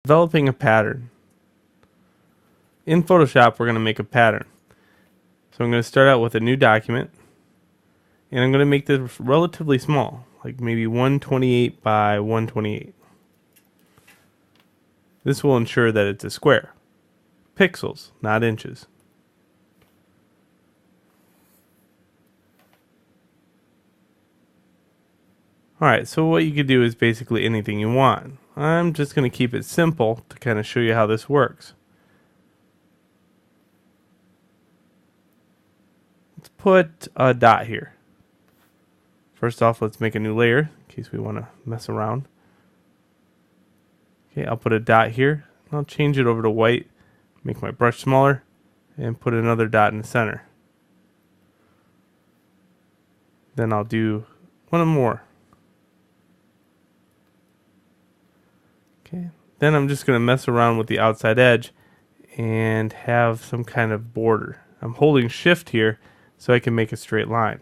Developing a pattern. In Photoshop, we're going to make a pattern. So I'm going to start out with a new document, and I'm going to make this relatively small, like maybe 128 by 128. This will ensure that it's a square. Pixels, not inches. Alright, so what you could do is basically anything you want. I'm just going to keep it simple to kind of show you how this works. Let's put a dot here. First off, let's make a new layer in case we want to mess around. Okay, I'll put a dot here. I'll change it over to white, make my brush smaller, and put another dot in the center. Then I'll do one more. Okay, then I'm just going to mess around with the outside edge and have some kind of border. I'm holding shift here so I can make a straight line.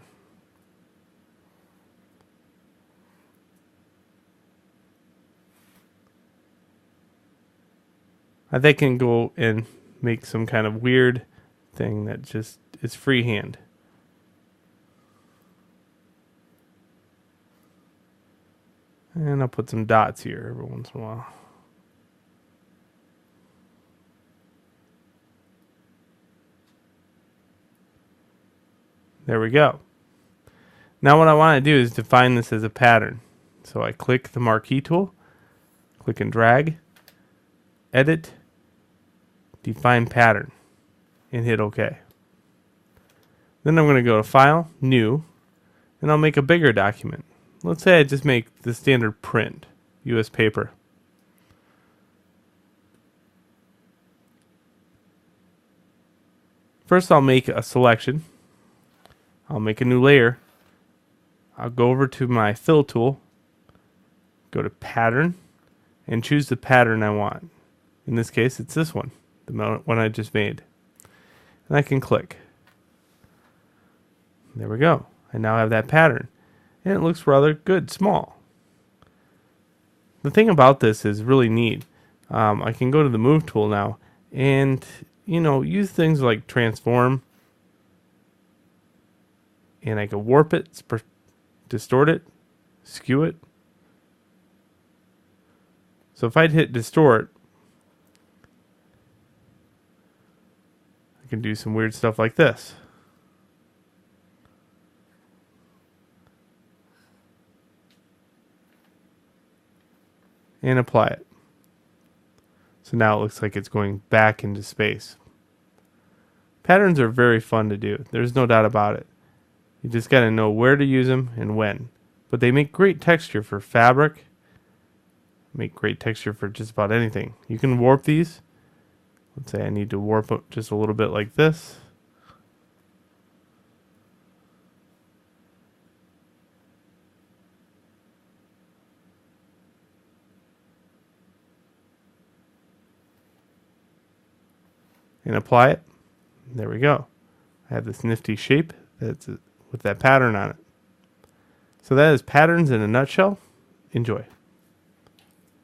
I then can go and make some kind of weird thing that just is freehand. And I'll put some dots here every once in a while. There we go. Now what I want to do is define this as a pattern. So I click the marquee tool, click and drag, edit, define pattern, and hit OK. Then I'm going to go to File, New, and I'll make a bigger document. Let's say I just make the standard print, US paper. First I'll make a selection. I'll make a new layer. I'll go over to my fill tool, go to pattern, and choose the pattern I want. In this case, it's this one, the one I just made. And I can click. There we go. I now have that pattern. And it looks rather good, small. The thing about this is really neat. I can go to the move tool now and, use things like transform. And I can warp it, distort it, skew it. So if I'd hit distort, I can do some weird stuff like this. And apply it. So now it looks like it's going back into space. Patterns are very fun to do. There's no doubt about it. You just got to know where to use them and when. But they make great texture for fabric. Make great texture for just about anything. You can warp these. Let's say I need to warp it just a little bit like this. And apply it. There we go. I have this nifty shape that's with that pattern on it. So that is patterns in a nutshell. Enjoy.